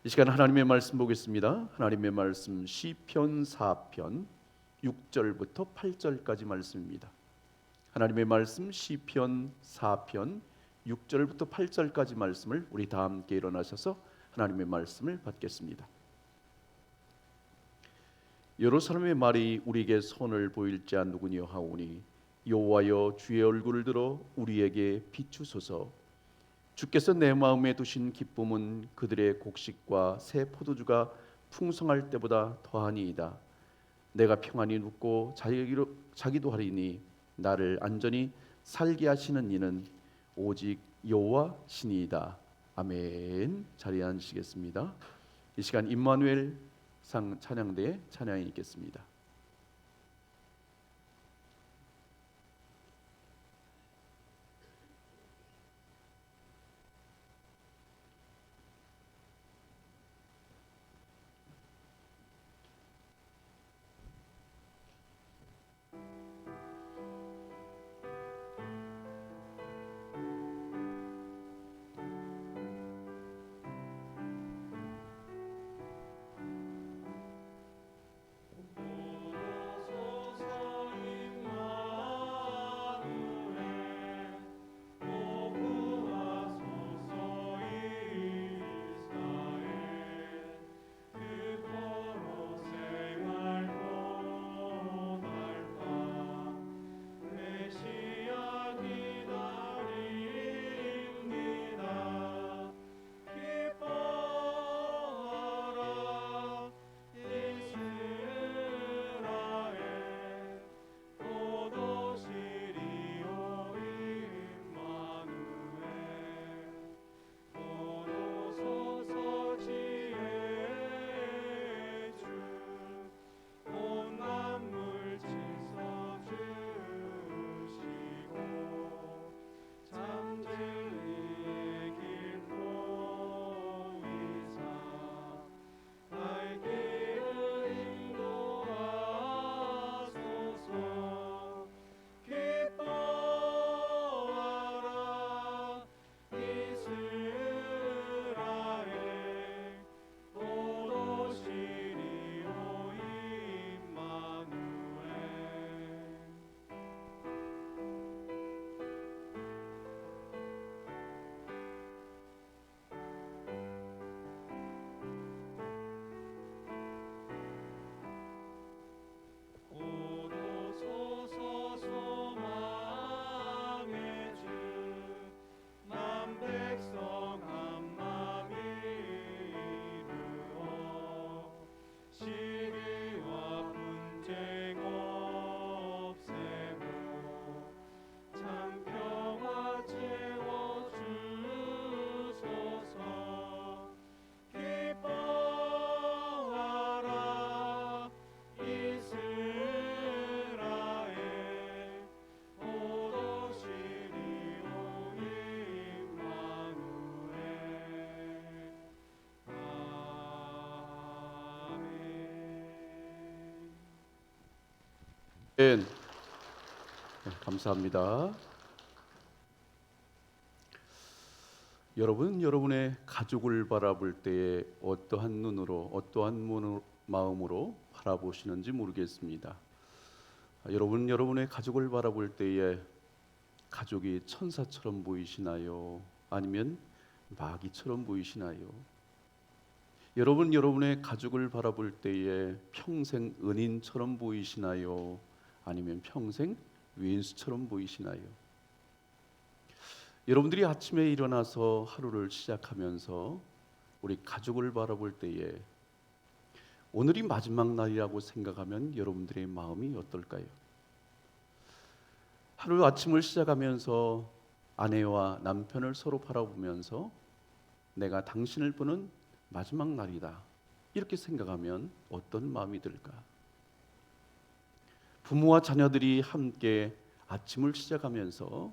이 시간 하나님의 말씀 보겠습니다. 하나님의 말씀 시편 4편 6절부터 8절까지 말씀입니다. 하나님의 말씀 시편 4편 6절부터 8절까지 말씀을 우리 다 함께 일어나셔서 하나님의 말씀을 받겠습니다. 여러 사람의 말이 우리에게 선을 보일 자 누구냐 하오니 여호와여 주의 얼굴을 들어 우리에게 비추소서. 주께서 내 마음에 두신 기쁨은 그들의 곡식과 새 포도주가 풍성할 때보다 더하니이다. 내가 평안히 눕고 자기도 하리니 나를 안전히 살게 하시는 이는 오직 여호와시니이다. 아멘. 자리에 앉으시겠습니다. 이 시간 임마누엘 상 찬양대의 찬양이 있겠습니다. 네, 감사합니다. 여러분의 가족을 바라볼 때에 어떠한 눈으로, 어떠한 마음으로 바라보시는지 모르겠습니다. 여러분의 가족을 바라볼 때에 가족이 천사처럼 보이시나요? 아니면 마귀처럼 보이시나요? 여러분의 가족을 바라볼 때에 평생 은인처럼 보이시나요? 아니면 평생 왼수처럼 보이시나요? 여러분들이 아침에 일어나서 하루를 시작하면서 우리 가족을 바라볼 때에 오늘이 마지막 날이라고 생각하면 여러분들의 마음이 어떨까요? 하루 아침을 시작하면서 아내와 남편을 서로 바라보면서 내가 당신을 보는 마지막 날이다 이렇게 생각하면 어떤 마음이 들까? 부모와 자녀들이 함께 아침을 시작하면서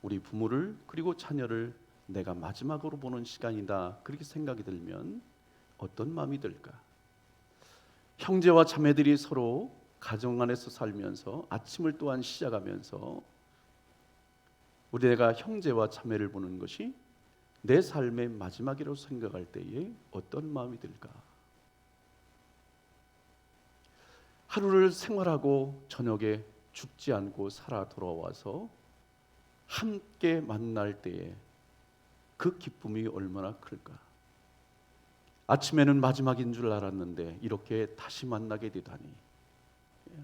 우리 부모를 그리고 자녀를 내가 마지막으로 보는 시간이다 그렇게 생각이 들면 어떤 마음이 들까? 형제와 자매들이 서로 가정 안에서 살면서 아침을 또한 시작하면서 우리가 형제와 자매를 보는 것이 내 삶의 마지막이라고 생각할 때에 어떤 마음이 들까? 하루를 생활하고 저녁에 죽지 않고 살아 돌아와서 함께 만날 때에 그 기쁨이 얼마나 클까? 아침에는 마지막인 줄 알았는데 이렇게 다시 만나게 되다니,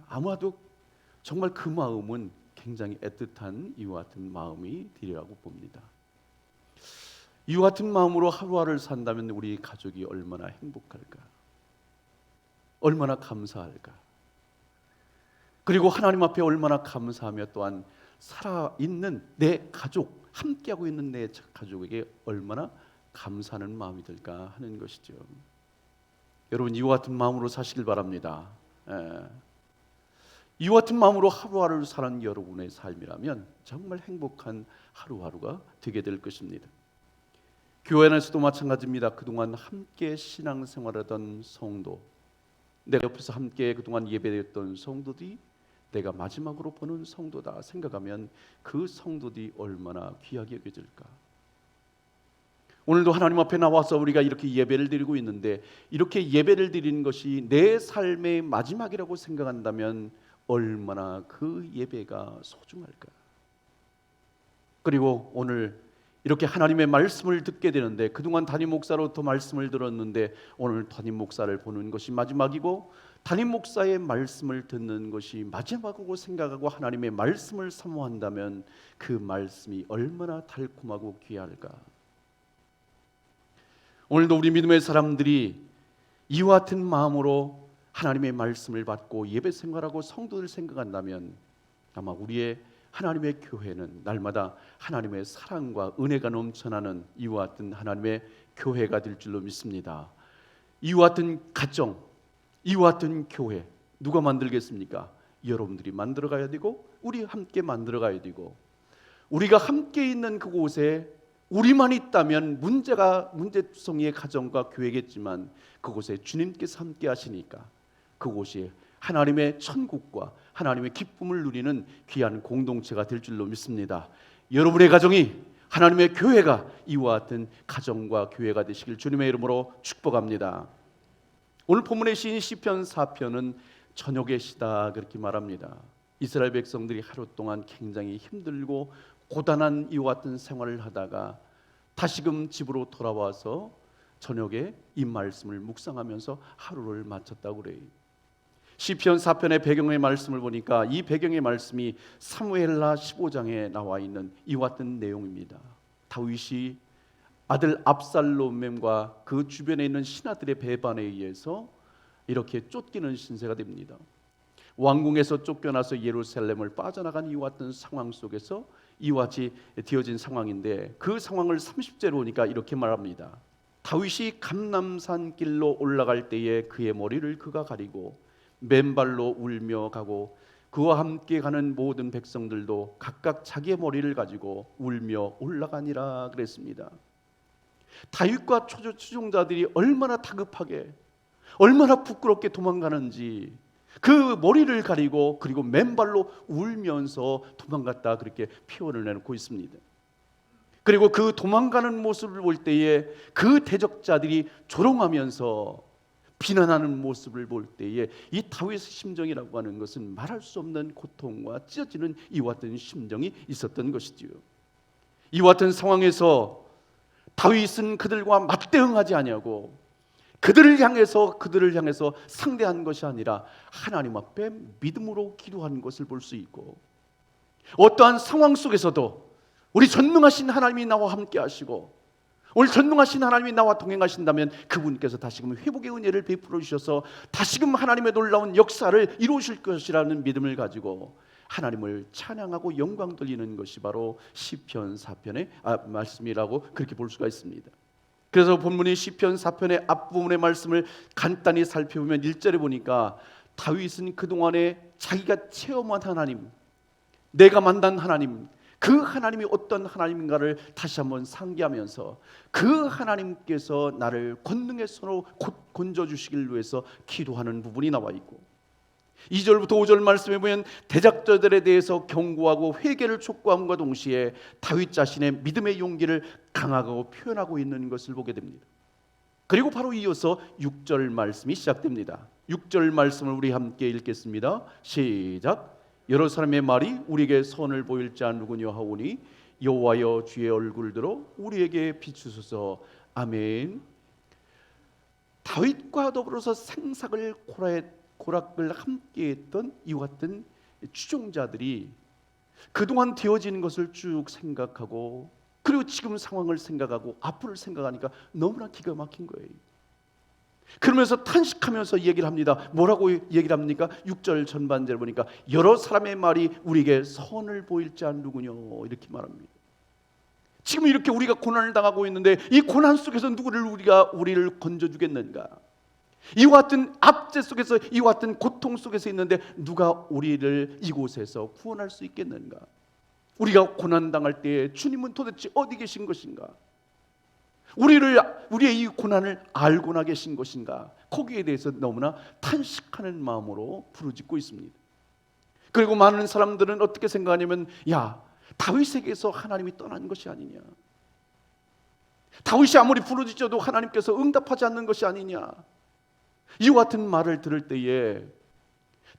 아마도 정말 그 마음은 굉장히 애틋한 이와 같은 마음이 되리라고 봅니다. 이와 같은 마음으로 하루하루를 산다면 우리 가족이 얼마나 행복할까? 얼마나 감사할까? 그리고 하나님 앞에 얼마나 감사하며 또한 살아있는 내 가족, 함께하고 있는 내 가족에게 얼마나 감사하는 마음이 들까 하는 것이죠. 여러분, 이와 같은 마음으로 사시길 바랍니다. 이와 같은 마음으로 하루하루를 사는 여러분의 삶이라면 정말 행복한 하루하루가 되게 될 것입니다. 교회 안에서도 마찬가지입니다. 그동안 함께 신앙생활하던 성도, 내 옆에서 함께 그동안 예배드렸던 성도들이 내가 마지막으로 보는 성도다 생각하면 그 성도들이 얼마나 귀하게 여겨질까? 오늘도 하나님 앞에 나와서 우리가 이렇게 예배를 드리고 있는데, 이렇게 예배를 드리는 것이 내 삶의 마지막이라고 생각한다면 얼마나 그 예배가 소중할까? 그리고 오늘 이렇게 하나님의 말씀을 듣게 되는데, 그동안 담임 목사로부터 말씀을 들었는데 오늘 담임 목사를 보는 것이 마지막이고, 담임 목사의 말씀을 듣는 것이 마지막이라고 생각하고 하나님의 말씀을 사모한다면 그 말씀이 얼마나 달콤하고 귀할까? 오늘도 우리 믿음의 사람들이 이와 같은 마음으로 하나님의 말씀을 받고 예배 생활하고 성도를 생각한다면 아마 우리의 하나님의 교회는 날마다 하나님의 사랑과 은혜가 넘쳐나는 이와 같은 하나님의 교회가 될 줄로 믿습니다. 이와 같은 가정, 이와 같은 교회 누가 만들겠습니까? 여러분들이 만들어 가야 되고, 우리 함께 만들어 가야 되고, 우리가 함께 있는 그곳에 우리만 있다면 문제성의 가정과 교회겠지만, 그곳에 주님께서 함께 하시니까 그곳이 하나님의 천국과 하나님의 기쁨을 누리는 귀한 공동체가 될 줄로 믿습니다. 여러분의 가정이 하나님의 교회가 이와 같은 가정과 교회가 되시길 주님의 이름으로 축복합니다. 오늘 본문의 시인 시편 4편은 저녁의 시다 그렇게 말합니다. 이스라엘 백성들이 하루 동안 굉장히 힘들고 고단한 이와 같은 생활을 하다가 다시금 집으로 돌아와서 저녁에 이 말씀을 묵상하면서 하루를 마쳤다고 그래요. 시편 4편의 배경의 말씀을 보니까 이 배경의 말씀이 사무엘하 15장에 나와 있는 이와 같은 내용입니다. 다윗이 아들 압살롬과 그 주변에 있는 신하들의 배반에 의해서 이렇게 쫓기는 신세가 됩니다. 왕궁에서 쫓겨나서 예루살렘을 빠져나간 이와 같은 상황 속에서 이와 같이 되어진 상황인데, 그 상황을 30절에 보니까 이렇게 말합니다. 다윗이 감람산 길로 올라갈 때에 그의 머리를 그가 가리고 맨발로 울며 가고, 그와 함께 가는 모든 백성들도 각각 자기의 머리를 가지고 울며 올라가니라 그랬습니다. 다윗과 추종자들이 얼마나 다급하게, 얼마나 부끄럽게 도망가는지, 그 머리를 가리고 그리고 맨발로 울면서 도망갔다 그렇게 표현을 내놓고 있습니다. 그리고 그 도망가는 모습을 볼 때에 그 대적자들이 조롱하면서 비난하는 모습을 볼 때에 이 다윗의 심정이라고 하는 것은 말할 수 없는 고통과 찢어지는 이와 같은 심정이 있었던 것이지요. 이와 같은 상황에서 다윗은 그들과 맞대응하지 아니하고 그들을 향해서 상대한 것이 아니라 하나님 앞에 믿음으로 기도하는 것을 볼 수 있고, 어떠한 상황 속에서도 우리 전능하신 하나님이 나와 함께 하시고 오늘 전능하신 하나님이 나와 동행하신다면 그분께서 다시금 회복의 은혜를 베풀어 주셔서 다시금 하나님의 놀라운 역사를 이루실 것이라는 믿음을 가지고 하나님을 찬양하고 영광 돌리는 것이 바로 시편 4편의 말씀이라고 그렇게 볼 수가 있습니다. 그래서 본문이 시편 4편의 앞부분의 말씀을 간단히 살펴보면 1절에 보니까 다윗은 그동안에 자기가 체험한 하나님, 내가 만난 하나님, 그 하나님이 어떤 하나님인가를 다시 한번 상기하면서 그 하나님께서 나를 권능의 손으로 건져주시길 위해서 기도하는 부분이 나와 있고, 2절부터 5절 말씀에 보면 대적자들에 대해서 경고하고 회개를 촉구함과 동시에 다윗 자신의 믿음의 용기를 강하고 표현하고 있는 것을 보게 됩니다. 그리고 바로 이어서 6절 말씀이 시작됩니다. 6절 말씀을 우리 함께 읽겠습니다. 시작. 여러 사람의 말이 우리에게 선을 보일 자 누구냐 하오니 여호와여 주의 얼굴을 들어 우리에게 비추소서. 아멘. 다윗과 더불어서 생사를 고락을 함께했던 이와 같은 추종자들이 그동안 되어진 것을 쭉 생각하고 그리고 지금 상황을 생각하고 앞으로를 생각하니까 너무나 기가 막힌 거예요. 그러면서 탄식하면서 얘기를 합니다. 뭐라고 얘기를 합니까? 6절 전반절을 보니까 여러 사람의 말이 우리에게 선을 보일 자 누구냐 이렇게 말합니다. 지금 이렇게 우리가 고난을 당하고 있는데 이 고난 속에서 우리를 건져주겠는가? 이와 같은 압제 속에서 이와 같은 고통 속에서 있는데 누가 우리를 이곳에서 구원할 수 있겠는가? 우리가 고난 당할 때 주님은 도대체 어디 계신 것인가? 우리의 이 고난을 알고나 계신 것인가? 거기에 대해서 너무나 탄식하는 마음으로 부르짖고 있습니다. 그리고 많은 사람들은 어떻게 생각하냐면 야, 다윗에게서 하나님이 떠난 것이 아니냐, 다윗이 아무리 부르짖어도 하나님께서 응답하지 않는 것이 아니냐, 이와 같은 말을 들을 때에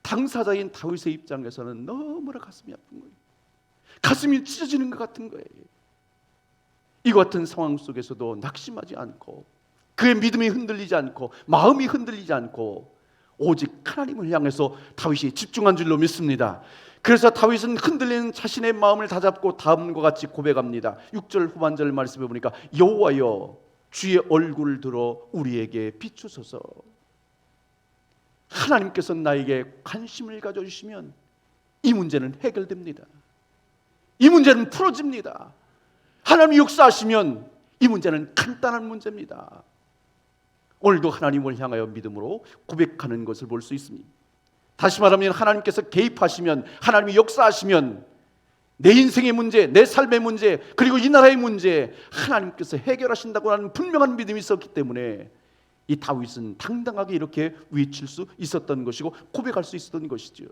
당사자인 다윗의 입장에서는 너무나 가슴이 아픈 거예요. 가슴이 찢어지는 것 같은 거예요. 이와 같은 상황 속에서도 낙심하지 않고 그의 믿음이 흔들리지 않고 마음이 흔들리지 않고 오직 하나님을 향해서 다윗이 집중한 줄로 믿습니다. 그래서 다윗은 흔들리는 자신의 마음을 다잡고 다음과 같이 고백합니다. 6절 후반절 말씀해 보니까 여호와여 주의 얼굴을 들어 우리에게 비추소서. 하나님께서 나에게 관심을 가져주시면 이 문제는 해결됩니다. 이 문제는 풀어집니다. 하나님이 역사하시면 이 문제는 간단한 문제입니다. 오늘도 하나님을 향하여 믿음으로 고백하는 것을 볼 수 있습니다. 다시 말하면 하나님께서 개입하시면, 하나님이 역사하시면 내 인생의 문제, 내 삶의 문제, 그리고 이 나라의 문제 하나님께서 해결하신다고 하는 분명한 믿음이 있었기 때문에 이 다윗은 당당하게 이렇게 외칠 수 있었던 것이고 고백할 수 있었던 것이죠.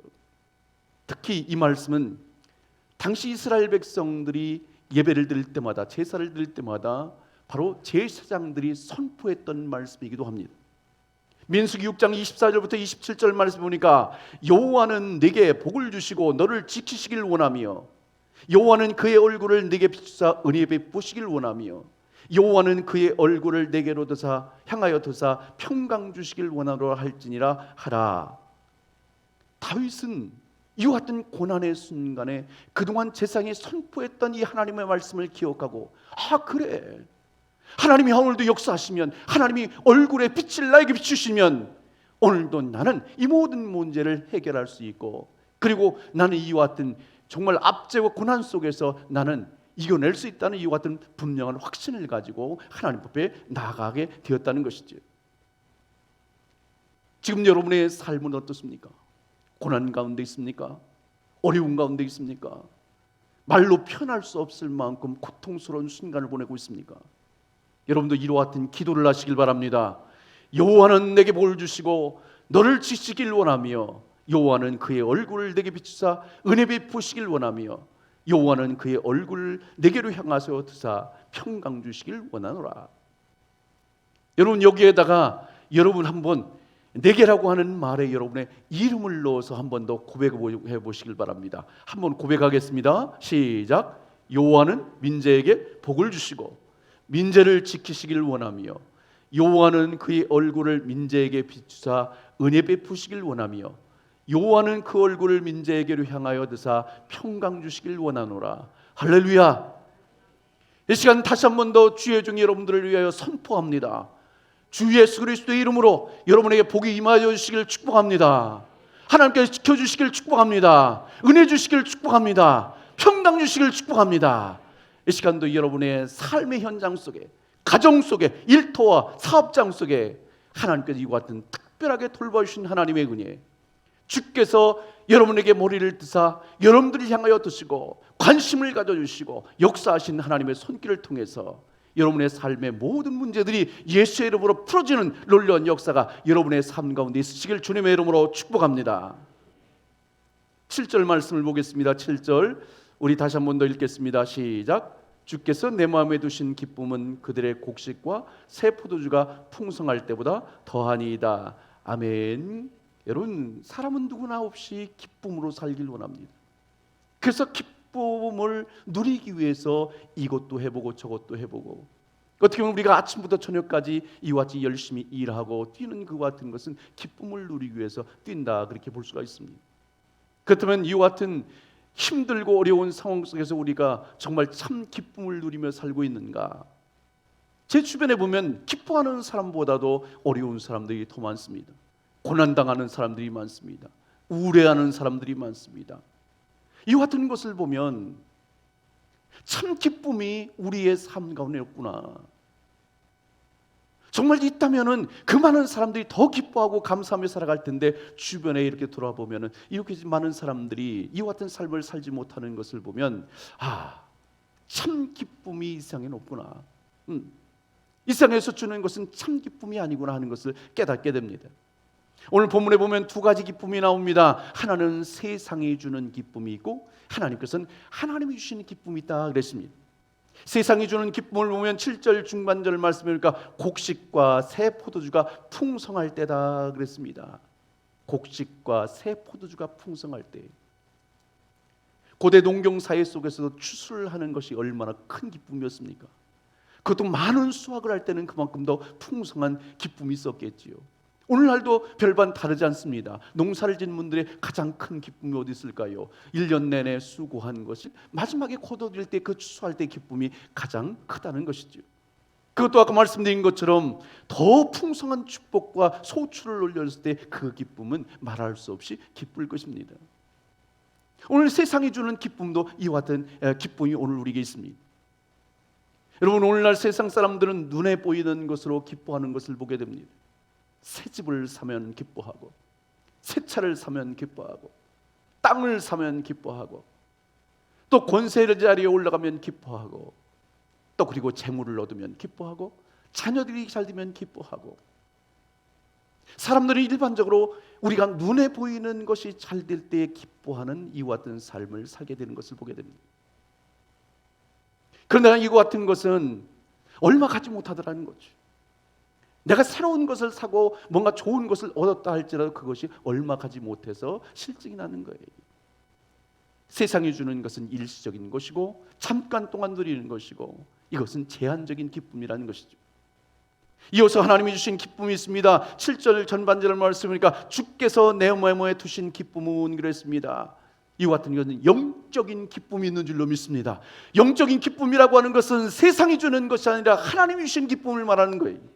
특히 이 말씀은 당시 이스라엘 백성들이 예배를 드릴 때마다, 제사를 드릴 때마다 바로 제사장들이 선포했던 말씀이기도 합니다. 민수기 6장 24절부터 27절 말씀 보니까 여호와는 네게 복을 주시고 너를 지키시길 원하며 여호와는 그의 얼굴을 네게 비추사 은혜 베푸시길 원하며 여호와는 그의 얼굴을 네게로 향하여 드사 평강 주시길 원하노라 할지니라 하라. 다윗은 이와 같은 고난의 순간에 그동안 세상이 선포했던 이 하나님의 말씀을 기억하고 그래, 하나님이 오늘도 역사하시면, 하나님이 얼굴에 빛을 나에게 비추시면 오늘도 나는 이 모든 문제를 해결할 수 있고 그리고 나는 이와 같은 정말 압제와 고난 속에서 나는 이겨낼 수 있다는 이와 같은 분명한 확신을 가지고 하나님 앞에 나아가게 되었다는 것이죠. 지금 여러분의 삶은 어떻습니까? 고난 가운데 있습니까? 어려운 가운데 있습니까? 말로 표현할 수 없을 만큼 고통스러운 순간을 보내고 있습니까? 여러분도 이와 같은 기도를 하시길 바랍니다. 여호와는 내게 복을 주시고 너를 지키길 원하며 여호와는 그의 얼굴을 내게 비추사 은혜 베푸시길 원하며 여호와는 그의 얼굴을 내게로 향하여 드사 평강 주시길 원하노라. 여러분 여기에다가 여러분 한번 내게라고 하는 말에 여러분의 이름을 넣어서 한 번 더 고백해 보시길 바랍니다. 한번 고백하겠습니다. 시작. 여호와는 민재에게 복을 주시고 민재를 지키시길 원하며 여호와는 그의 얼굴을 민재에게 비추사 은혜 베푸시길 원하며 여호와는 그 얼굴을 민재에게로 향하여 드사 평강 주시길 원하노라. 할렐루야. 이 시간 다시 한 번 더 주의 종 여러분들을 위하여 선포합니다. 주 예수 그리스도의 이름으로 여러분에게 복이 임하여 주시길 축복합니다. 하나님께서 지켜주시길 축복합니다. 은혜 주시길 축복합니다. 평강 주시길 축복합니다. 이 시간도 여러분의 삶의 현장 속에, 가정 속에, 일터와 사업장 속에 하나님께서 이와 같은 특별하게 돌봐주신 하나님의 은혜, 주께서 여러분에게 머리를 드사 여러분들을 향하여 드시고 관심을 가져주시고 역사하신 하나님의 손길을 통해서 여러분의 삶의 모든 문제들이 예수의 이름으로 풀어지는 놀라운 역사가 여러분의 삶 가운데 있으시길 주님의 이름으로 축복합니다. 7절 말씀을 보겠습니다. 7절 우리 다시 한 번 더 읽겠습니다. 시작. 주께서 내 마음에 두신 기쁨은 그들의 곡식과 새 포도주가 풍성할 때보다 더하니이다. 아멘. 여러분, 사람은 누구나 없이 기쁨으로 살길 원합니다. 그래서 기쁨을 누리기 위해서 이것도 해보고 저것도 해보고, 어떻게 보면 우리가 아침부터 저녁까지 이와 같이 열심히 일하고 뛰는 그와 같은 것은 기쁨을 누리기 위해서 뛴다, 그렇게 볼 수가 있습니다. 그렇다면 이와 같은 힘들고 어려운 상황 속에서 우리가 정말 참 기쁨을 누리며 살고 있는가? 제 주변에 보면 기뻐하는 사람보다도 어려운 사람들이 더 많습니다. 고난당하는 사람들이 많습니다. 우울해하는 사람들이 많습니다. 이와 같은 것을 보면 참 기쁨이 우리의 삶 가운데 없구나. 정말 있다면은 그 많은 사람들이 더 기뻐하고 감사하며 살아갈 텐데, 주변에 이렇게 돌아보면은 이렇게 많은 사람들이 이와 같은 삶을 살지 못하는 것을 보면, 참 기쁨이 이 세상에는 없구나. 이 세상에서 주는 것은 참 기쁨이 아니구나 하는 것을 깨닫게 됩니다. 오늘 본문에 보면 두 가지 기쁨이 나옵니다. 하나는 세상이 주는 기쁨이 있고, 하나님께서는 하나님이 주시는 기쁨이 있다 그랬습니다. 세상이 주는 기쁨을 보면 7절 중반절 말씀이니까 곡식과 새 포도주가 풍성할 때다 그랬습니다. 곡식과 새 포도주가 풍성할 때, 고대 농경 사회 속에서도 추수를 하는 것이 얼마나 큰 기쁨이었습니까? 그것도 많은 수확을 할 때는 그만큼 더 풍성한 기쁨이 있었겠지요. 오늘날도 별반 다르지 않습니다. 농사를 짓는 분들의 가장 큰 기쁨이 어디 있을까요? 1년 내내 수고한 것이 마지막에 거둬들일 때, 그 추수할 때 기쁨이 가장 크다는 것이죠. 그것도 아까 말씀드린 것처럼 더 풍성한 축복과 소출을 올렸을 때 그 기쁨은 말할 수 없이 기쁠 것입니다. 오늘 세상이 주는 기쁨도 이와 같은 기쁨이 오늘 우리에게 있습니다. 여러분, 오늘날 세상 사람들은 눈에 보이는 것으로 기뻐하는 것을 보게 됩니다. 새 집을 사면 기뻐하고, 새 차를 사면 기뻐하고, 땅을 사면 기뻐하고, 또 권세 자리에 올라가면 기뻐하고, 또 그리고 재물을 얻으면 기뻐하고, 자녀들이 잘 되면 기뻐하고, 사람들이 일반적으로 우리가 눈에 보이는 것이 잘 될 때 기뻐하는 이와 같은 삶을 살게 되는 것을 보게 됩니다. 그러나 이와 같은 것은 얼마 가지 못하더라는 거죠. 내가 새로운 것을 사고 뭔가 좋은 것을 얻었다 할지라도 그것이 얼마 가지 못해서 실증이 나는 거예요. 세상이 주는 것은 일시적인 것이고 잠깐 동안 누리는 것이고, 이것은 제한적인 기쁨이라는 것이죠. 이어서 하나님이 주신 기쁨이 있습니다. 7절 전반절을 말씀하니까 주께서 내 마음에 두신 기쁨은 그랬습니다. 이와 같은 것은 영적인 기쁨이 있는 줄로 믿습니다. 영적인 기쁨이라고 하는 것은 세상이 주는 것이 아니라 하나님이 주신 기쁨을 말하는 거예요.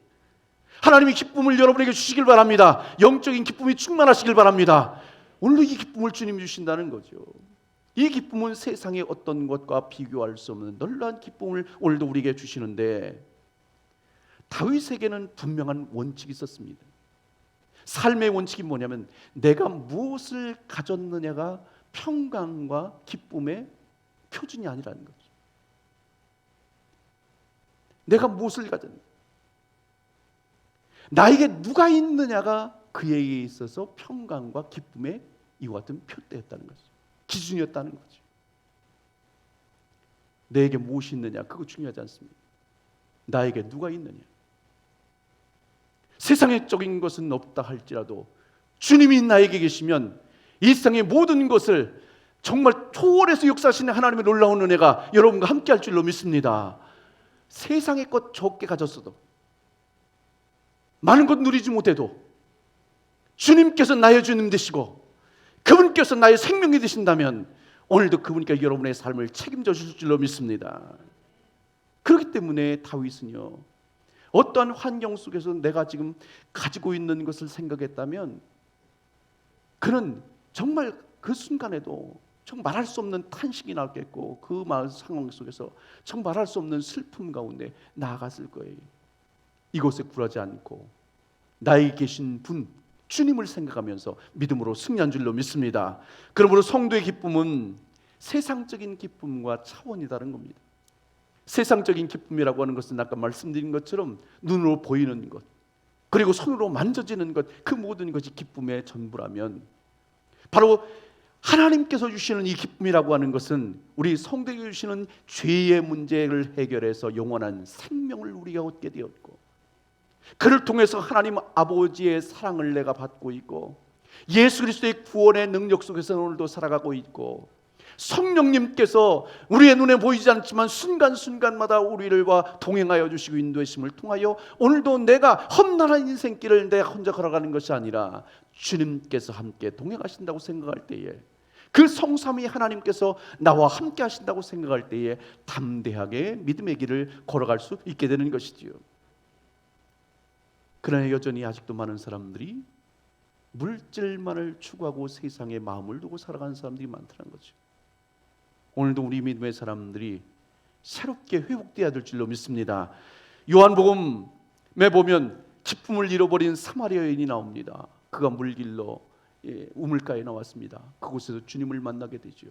하나님이 기쁨을 여러분에게 주시길 바랍니다. 영적인 기쁨이 충만하시길 바랍니다. 오늘도 이 기쁨을 주님이 주신다는 거죠. 이 기쁨은 세상의 어떤 것과 비교할 수 없는 놀라운 기쁨을 오늘도 우리에게 주시는데, 다윗에게는 분명한 원칙이 있었습니다. 삶의 원칙이 뭐냐면, 내가 무엇을 가졌느냐가 평강과 기쁨의 표준이 아니라는 거죠. 내가 무엇을 가졌느냐, 나에게 누가 있느냐가 그에게 있어서 평강과 기쁨의 이와 같은 표대였다는 거죠. 기준이었다는 거죠. 내게 무엇이 있느냐, 그거 중요하지 않습니다. 나에게 누가 있느냐. 세상적인 것은 없다 할지라도 주님이 나에게 계시면 이 세상의 모든 것을 정말 초월해서 역사하시는 하나님의 놀라운 은혜가 여러분과 함께 할 줄로 믿습니다. 세상의 것 적게 가졌어도, 많은 것 누리지 못해도 주님께서 나의 주님 되시고 그분께서 나의 생명이 되신다면 오늘도 그분께 여러분의 삶을 책임져 주실 줄로 믿습니다. 그렇기 때문에 다윗은요, 어떠한 환경 속에서 내가 지금 가지고 있는 것을 생각했다면 그는 정말 그 순간에도 정말 말할 수 없는 탄식이 나겠고, 그 상황 속에서 정말 말할 수 없는 슬픔 가운데 나아갔을 거예요. 이곳에 굴하지 않고 나에게 계신 분 주님을 생각하면서 믿음으로 승리한 줄로 믿습니다. 그러므로 성도의 기쁨은 세상적인 기쁨과 차원이 다른 겁니다. 세상적인 기쁨이라고 하는 것은 아까 말씀드린 것처럼 눈으로 보이는 것, 그리고 손으로 만져지는 것, 그 모든 것이 기쁨의 전부라면, 바로 하나님께서 주시는 이 기쁨이라고 하는 것은 우리 성도에게 주시는 죄의 문제를 해결해서 영원한 생명을 우리가 얻게 되었고, 그를 통해서 하나님 아버지의 사랑을 내가 받고 있고, 예수 그리스도의 구원의 능력 속에서 오늘도 살아가고 있고, 성령님께서 우리의 눈에 보이지 않지만 순간순간마다 우리들과 동행하여 주시고 인도하심을 통하여 오늘도 내가 험난한 인생길을 내가 혼자 걸어가는 것이 아니라 주님께서 함께 동행하신다고 생각할 때에, 그 성삼위 하나님께서 나와 함께 하신다고 생각할 때에 담대하게 믿음의 길을 걸어갈 수 있게 되는 것이지요. 그러나 여전히 아직도 많은 사람들이 물질만을 추구하고 세상에 마음을 두고 살아가는 사람들이 많다는 거죠. 오늘도 우리 믿음의 사람들이 새롭게 회복되어야 될 줄로 믿습니다. 요한복음에 보면 기쁨을 잃어버린 사마리아 여인이 나옵니다. 그가 물길로 우물가에 나왔습니다. 그곳에서 주님을 만나게 되죠.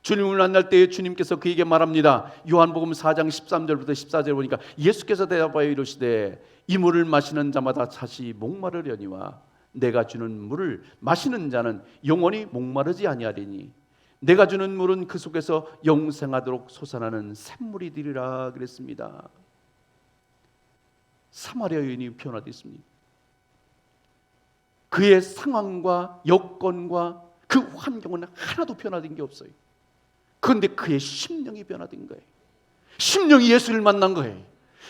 주님을 만날 때에 주님께서 그에게 말합니다. 요한복음 4장 13절부터 14절 보니까 예수께서 대답하여 이르시되 이 물을 마시는 자마다 다시 목마르려니와 내가 주는 물을 마시는 자는 영원히 목마르지 아니하리니 내가 주는 물은 그 속에서 영생하도록 솟아나는 샘물이 되리라 그랬습니다. 사마리아 여인이 변화됐습니다. 그의 상황과 여건과 그 환경은 하나도 변화된 게 없어요. 그런데 그의 심령이 변화된 거예요. 심령이 예수를 만난 거예요.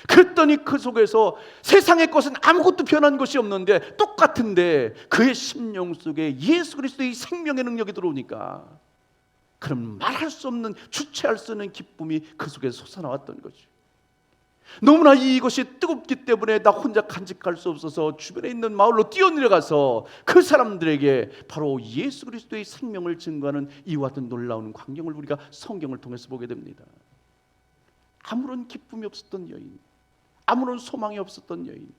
그랬더니 그 속에서 세상의 것은 아무것도 변한 것이 없는데 똑같은데 그의 심령 속에 예수 그리스도의 생명의 능력이 들어오니까 그럼 말할 수 없는, 주체할 수 없는 기쁨이 그 속에서 솟아나왔던 거죠. 너무나 이것이 뜨겁기 때문에 나 혼자 간직할 수 없어서 주변에 있는 마을로 뛰어내려가서 그 사람들에게 바로 예수 그리스도의 생명을 증거하는 이와 같은 놀라운 광경을 우리가 성경을 통해서 보게 됩니다. 아무런 기쁨이 없었던 여인, 아무런 소망이 없었던 여인,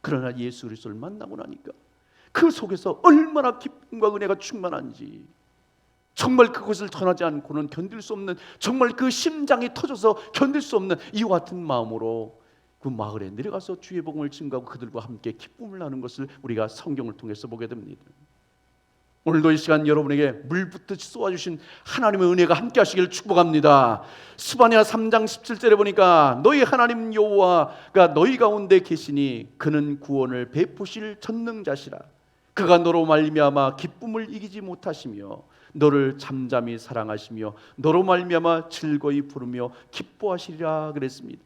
그러나 예수 그리스도를 만나고 나니까 그 속에서 얼마나 기쁨과 은혜가 충만한지, 정말 그것을 전하지 않고는 견딜 수 없는, 정말 그 심장이 터져서 견딜 수 없는 이와 같은 마음으로 그 마을에 내려가서 주의 복음을 증거하고 그들과 함께 기쁨을 나누는 것을 우리가 성경을 통해서 보게 됩니다. 오늘도 이 시간 여러분에게 물붓듯이 쏘아주신 하나님의 은혜가 함께 하시기를 축복합니다. 스바냐 3장 17절에 보니까 너희 하나님 여호와가 너희 가운데 계시니 그는 구원을 베푸실 전능자시라. 그가 너로 말미암아 기쁨을 이기지 못하시며 너를 잠잠히 사랑하시며 너로 말미암아 즐거이 부르며 기뻐하시리라 그랬습니다.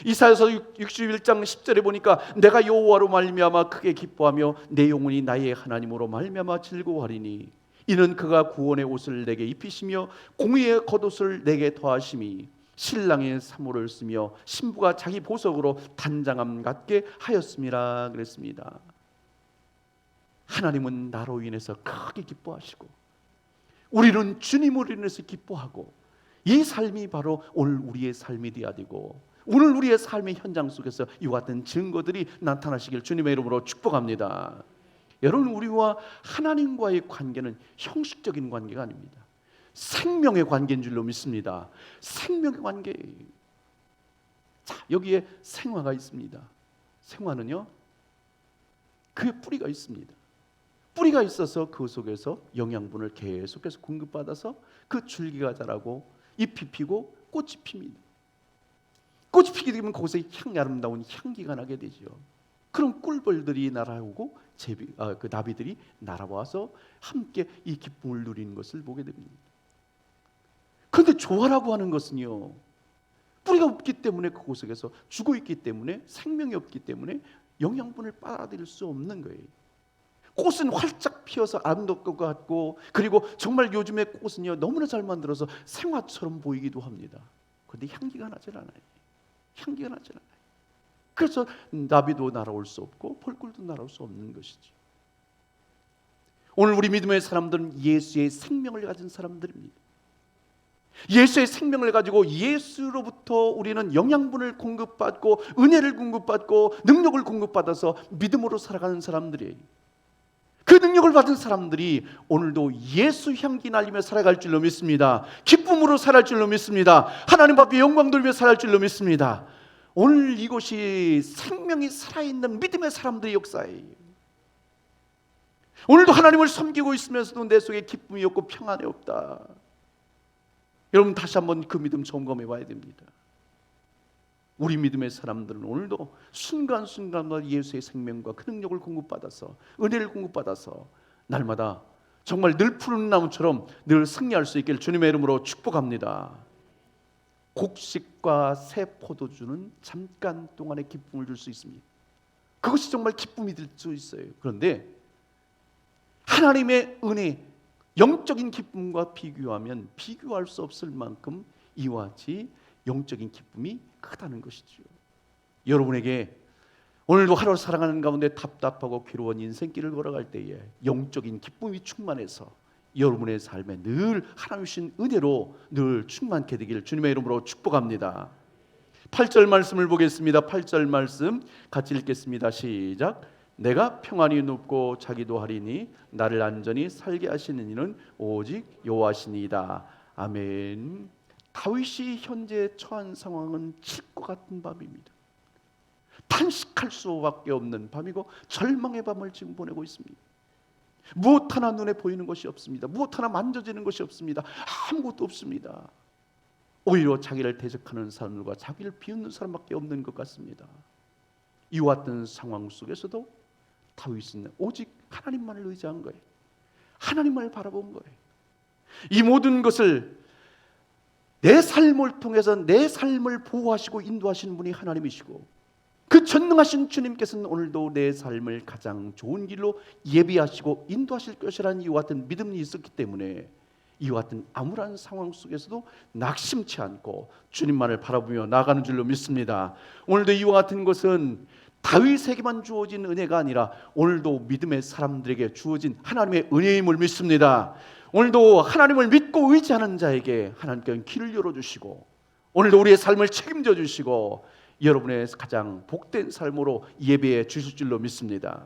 이사야서 61장 10절에 보니까 내가 여호와로 말미암아 크게 기뻐하며 내 영혼이 나의 하나님으로 말미암아 즐거워하리니 이는 그가 구원의 옷을 내게 입히시며 공의의 겉옷을 내게 더하심이 신랑의 사모를 쓰며 신부가 자기 보석으로 단장함 같게 하였음이라 그랬습니다. 하나님은 나로 인해서 크게 기뻐하시고 우리는 주님으로 인해서 기뻐하고, 이 삶이 바로 오늘 우리의 삶이 되어야 되고 오늘 우리의 삶의 현장 속에서 이와 같은 증거들이 나타나시길 주님의 이름으로 축복합니다. 여러분, 우리와 하나님과의 관계는 형식적인 관계가 아닙니다. 생명의 관계인 줄로 믿습니다. 생명의 관계. 자, 여기에 생화가 있습니다. 생화는요, 그의 뿌리가 있습니다. 뿌리가 있어서 그 속에서 영양분을 계속해서 공급받아서 그 줄기가 자라고 잎이 피고 꽃이 핍니다. 꽃이 피게 되면 거기서 아름다운 향기가 나게 되죠. 그럼 꿀벌들이 날아오고 그 나비들이 날아와서 함께 이 기쁨을 누리는 것을 보게 됩니다. 그런데 조화라고 하는 것은요, 뿌리가 없기 때문에 그곳 속에서 죽어있기 때문에, 생명이 없기 때문에 영양분을 빨아들일 수 없는 거예요. 꽃은 활짝 피어서 아름다울 것 같고, 그리고 정말 요즘에 꽃은요 너무나 잘 만들어서 생화처럼 보이기도 합니다. 그런데 향기가 나질 않아요. 향기가 나질 않아요. 그래서 나비도 날아올 수 없고 벌꿀도 날아올 수 없는 것이죠. 오늘 우리 믿음의 사람들은 예수의 생명을 가진 사람들입니다. 예수의 생명을 가지고 예수로부터 우리는 영양분을 공급받고 은혜를 공급받고 능력을 공급받아서 믿음으로 살아가는 사람들이에요. 그 능력을 받은 사람들이 오늘도 예수 향기 날리며 살아갈 줄로 믿습니다. 기쁨으로 살아갈 줄로 믿습니다. 하나님 앞에 영광 돌리며 살아갈 줄로 믿습니다. 오늘 이곳이 생명이 살아있는 믿음의 사람들의 역사예요. 오늘도 하나님을 섬기고 있으면서도 내 속에 기쁨이 없고 평안이 없다. 여러분 다시 한번 그 믿음 점검해 봐야 됩니다. 우리 믿음의 사람들은 오늘도 순간순간마다 예수의 생명과 그 능력을 공급받아서, 은혜를 공급받아서 날마다 정말 늘 푸른 나무처럼 늘 승리할 수 있기를 주님의 이름으로 축복합니다. 곡식과 새 포도주는 잠깐 동안의 기쁨을 줄 수 있습니다. 그것이 정말 기쁨이 될 수 있어요. 그런데 하나님의 은혜, 영적인 기쁨과 비교하면 비교할 수 없을 만큼 이와 같이 영적인 기쁨이 크다는 것이죠. 여러분에게 오늘도 하루 살아가는 가운데 답답하고 괴로운 인생길을 걸어갈 때에 영적인 기쁨이 충만해서 여러분의 삶에 늘 하나님 주신 은혜로 늘 충만케 되기를 주님의 이름으로 축복합니다. 8절 말씀을 보겠습니다. 8절 말씀 같이 읽겠습니다. 시작. 내가 평안히 눕고 자기도 하리니 나를 안전히 살게 하시는 이는 오직 여호와시니이다. 아멘. 다윗이 현재 처한 상황은 칠과 같은 밤입니다. 탄식할 수밖에 없는 밤이고 절망의 밤을 지금 보내고 있습니다. 무엇 하나 눈에 보이는 것이 없습니다. 무엇 하나 만져지는 것이 없습니다. 아무것도 없습니다. 오히려 자기를 대적하는 사람들과 자기를 비웃는 사람밖에 없는 것 같습니다. 이와 같은 상황 속에서도 다윗은 오직 하나님만을 의지한 거예요. 하나님만을 바라본 거예요. 이 모든 것을 내 삶을 통해서 내 삶을 보호하시고 인도하시는 분이 하나님이시고 그 전능하신 주님께서는 오늘도 내 삶을 가장 좋은 길로 예비하시고 인도하실 것이라는 이와 같은 믿음이 있었기 때문에 이와 같은 암울한 상황 속에서도 낙심치 않고 주님만을 바라보며 나아가는 줄로 믿습니다. 오늘도 이와 같은 것은 다윗에게만 주어진 은혜가 아니라 오늘도 믿음의 사람들에게 주어진 하나님의 은혜임을 믿습니다. 오늘도 하나님을 믿고 의지하는 자에게 하나님께서 길을 열어주시고 오늘도 우리의 삶을 책임져 주시고 여러분의 가장 복된 삶으로 예배해 주실 줄로 믿습니다.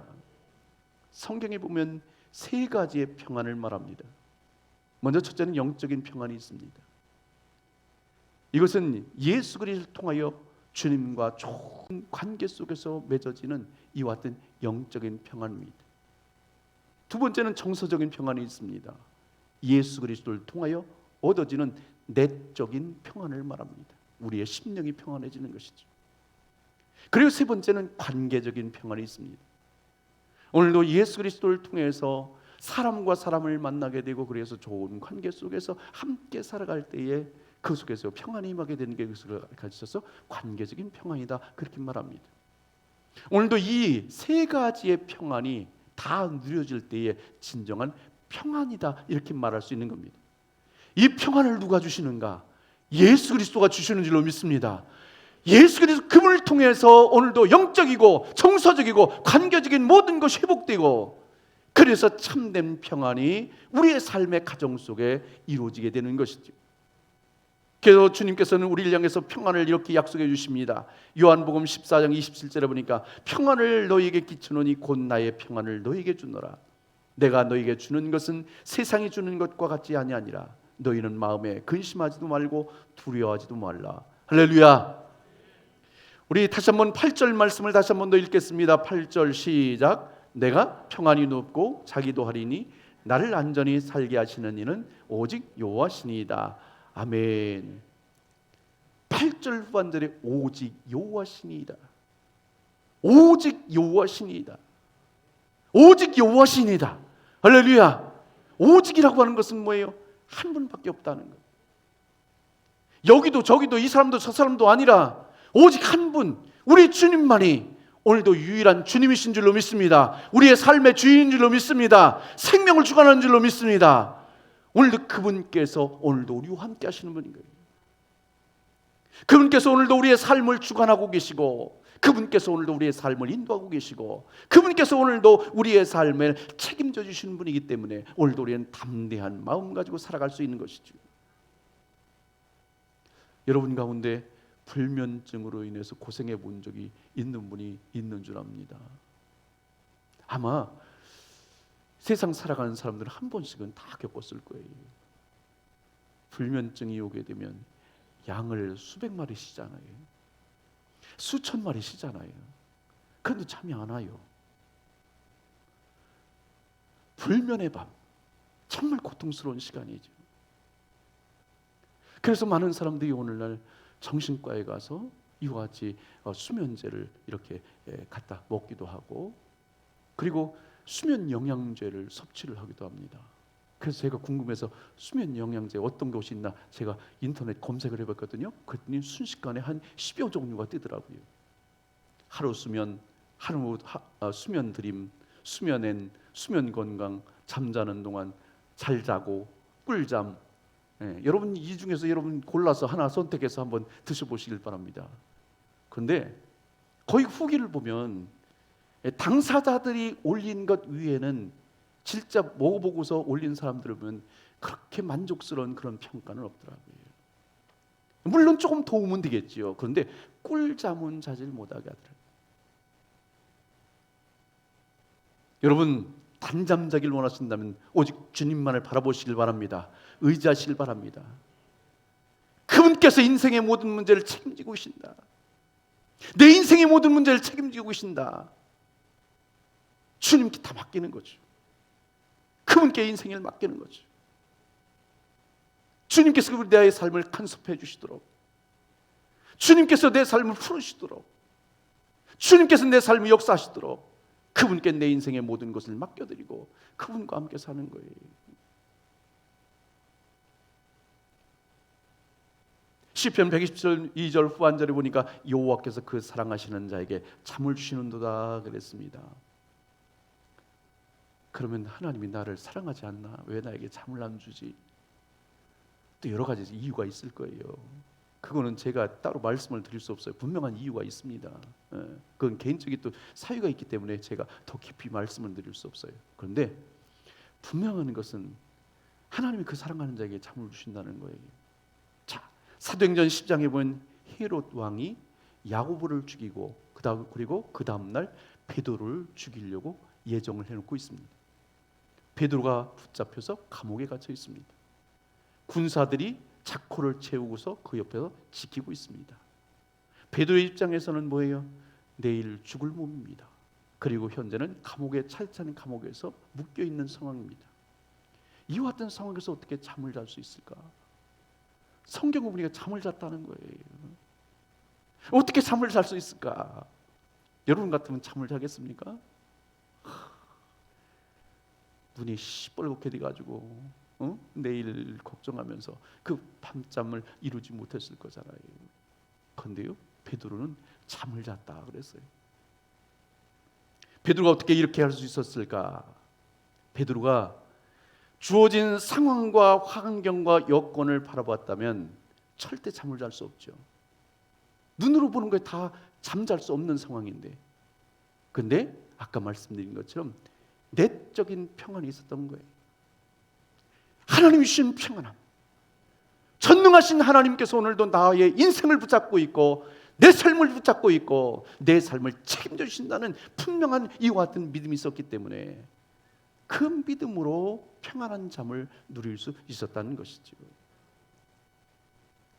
성경에 보면 세 가지의 평안을 말합니다. 먼저 첫째는 영적인 평안이 있습니다. 이것은 예수 그리스도를 통하여 주님과 좋은 관계 속에서 맺어지는 이와 같은 영적인 평안입니다. 두 번째는 정서적인 평안이 있습니다. 예수 그리스도를 통하여 얻어지는 내적인 평안을 말합니다. 우리의 심령이 평안해지는 것이죠. 그리고 세 번째는 관계적인 평안이 있습니다. 오늘도 예수 그리스도를 통해서 사람과 사람을 만나게 되고 그래서 좋은 관계 속에서 함께 살아갈 때에 그 속에서 평안이 임하게 되는 게 그것을 가르쳐서 관계적인 평안이다 그렇게 말합니다. 오늘도 이 세 가지의 평안이 다 누려질 때에 진정한 평안이다 이렇게 말할 수 있는 겁니다. 이 평안을 누가 주시는가? 예수 그리스도가 주시는 줄로 믿습니다. 예수 그리스도 그분을 통해서 오늘도 영적이고 정서적이고 관계적인 모든 것이 회복되고 그래서 참된 평안이 우리의 삶의 가정 속에 이루어지게 되는 것이죠. 그래서 주님께서는 우리를 향해서 평안을 이렇게 약속해 주십니다. 요한복음 14장 27절에 보니까 평안을 너희에게 끼치노니 곧 나의 평안을 너희에게 주노라. 내가 너희에게 주는 것은 세상이 주는 것과 같지 아니하니라. 너희는 마음에 근심하지도 말고 두려워하지도 말라. 할렐루야. 우리 다시 한번 8절 말씀을 다시 한번 더 읽겠습니다. 8절 시작. 내가 평안히 눕고 자기도 하리니 나를 안전히 살게 하시는 이는 오직 여호와시니이다. 아멘. 8절 후반절에 오직 여호와시니이다. 오직 여호와시니이다. 오직 여호와시니이다. 할렐루야. 오직이라고 하는 것은 뭐예요? 한 분밖에 없다는 것. 여기도 저기도 이 사람도 저 사람도 아니라 오직 한 분, 우리 주님만이 오늘도 유일한 주님이신 줄로 믿습니다. 우리의 삶의 주인인 줄로 믿습니다. 생명을 주관하는 줄로 믿습니다. 오늘도 그분께서 오늘도 우리와 함께 하시는 분인 거예요. 그분께서 오늘도 우리의 삶을 주관하고 계시고 그분께서 오늘도 우리의 삶을 인도하고 계시고 그분께서 오늘도 우리의 삶을 책임져 주시는 분이기 때문에 오늘도 우리는 담대한 마음 가지고 살아갈 수 있는 것이죠. 여러분 가운데 불면증으로 인해서 고생해 본 적이 있는 분이 있는 줄 압니다. 아마 세상 살아가는 사람들은 한 번씩은 다 겪었을 거예요. 불면증이 오게 되면 양을 수백 마리 쉬잖아요. 수천 마리 쉬잖아요. 그런데 잠이 안 와요. 불면의 밤, 정말 고통스러운 시간이죠. 그래서 많은 사람들이 오늘날 정신과에 가서 이와 같이 수면제를 이렇게 갖다 먹기도 하고, 그리고 수면 영양제를 섭취를 하기도 합니다. 그래서 제가 궁금해서 수면 영양제 어떤 것이 있나 제가 인터넷 검색을 해봤거든요. 그랬더니 순식간에 한 10여 종류가 뜨더라고요. 하루 수면, 수면 드림, 수면엔, 수면 건강, 잠자는 동안, 잘 자고, 꿀잠. 여러분 이 중에서 여러분 골라서 하나 선택해서 한번 드셔보시길 바랍니다. 그런데 거의 후기를 보면 당사자들이 올린 것 위에는 진짜 먹어보고서 올린 사람들을 보면 그렇게 만족스러운 그런 평가는 없더라고요. 물론 조금 도움은 되겠지요. 그런데 꿀잠은 자질 못하게 하더라고요. 여러분 단잠 자길 원하신다면 오직 주님만을 바라보시길 바랍니다. 의지하시길 바랍니다. 그분께서 인생의 모든 문제를 책임지고 계신다. 내 인생의 모든 문제를 책임지고 계신다. 주님께 다 맡기는 거죠. 그분께 인생을 맡기는 거죠. 주님께서 내 삶을 간섭해 주시도록, 주님께서 내 삶을 풀으시도록, 주님께서 내 삶을 역사하시도록 그분께 내 인생의 모든 것을 맡겨드리고 그분과 함께 사는 거예요. 시편 127절 후반절에 보니까 여호와께서 그 사랑하시는 자에게 잠을 주시는도다 그랬습니다. 그러면 하나님이 나를 사랑하지 않나? 왜 나에게 잠을 안 주지? 또 여러 가지 이유가 있을 거예요. 그거는 제가 따로 말씀을 드릴 수 없어요. 분명한 이유가 있습니다. 그건 개인적인 또 사유가 있기 때문에 제가 더 깊이 말씀을 드릴 수 없어요. 그런데 분명한 것은 하나님이 그 사랑하는 자에게 잠을 주신다는 거예요. 자, 사도행전 10장에 보면 헤롯 왕이 야고보를 죽이고 그리고 그 다음 날 베드로를 죽이려고 예정을 해놓고 있습니다. 베드로가 붙잡혀서 감옥에 갇혀 있습니다. 군사들이 자코를 채우고서 그 옆에서 지키고 있습니다. 베드로의 입장에서는 뭐예요? 내일 죽을 몸입니다. 그리고 현재는 감옥에 찰찬 감옥에서 묶여 있는 상황입니다. 이와 같은 상황에서 어떻게 잠을 잘 수 있을까? 성경을 보니까 잠을 잤다는 거예요. 어떻게 잠을 잘 수 있을까? 여러분 같으면 잠을 자겠습니까? 눈이 시뻘겋게 돼가지고 내일 걱정하면서 그 밤잠을 이루지 못했을 거잖아요. 그런데요, 베드로는 잠을 잤다 그랬어요. 베드로가 어떻게 이렇게 할 수 있었을까? 베드로가 주어진 상황과 환경과 여건을 바라봤다면 절대 잠을 잘 수 없죠. 눈으로 보는 거에 다 잠잘 수 없는 상황인데, 근데 아까 말씀드린 것처럼 내적인 평안이 있었던 거예요. 하나님이 주신 평안함, 전능하신 하나님께서 오늘도 나의 인생을 붙잡고 있고 내 삶을 붙잡고 있고 내 삶을 책임져 주신다는 분명한 이와 같은 믿음이 있었기 때문에 그 믿음으로 평안한 잠을 누릴 수 있었다는 것이죠.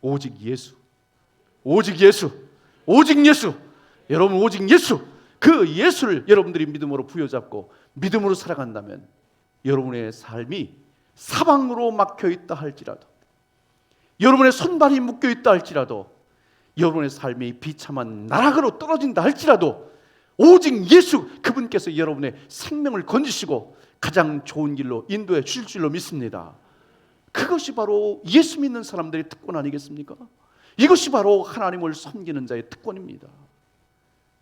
오직 예수, 오직 예수, 오직 예수. 여러분 오직 예수, 그 예수를 여러분들이 믿음으로 부여잡고 믿음으로 살아간다면 여러분의 삶이 사방으로 막혀 있다 할지라도, 여러분의 손발이 묶여 있다 할지라도, 여러분의 삶이 비참한 나락으로 떨어진다 할지라도 오직 예수 그분께서 여러분의 생명을 건지시고 가장 좋은 길로 인도해 주실 줄로 믿습니다. 그것이 바로 예수 믿는 사람들의 특권 아니겠습니까? 이것이 바로 하나님을 섬기는 자의 특권입니다.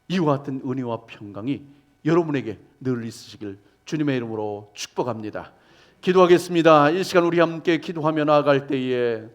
이와 같은 은혜와 평강이 여러분에게 늘 있으시길 주님의 이름으로 축복합니다. 기도하겠습니다. 이 시간 우리 함께 기도하며 나아갈 때에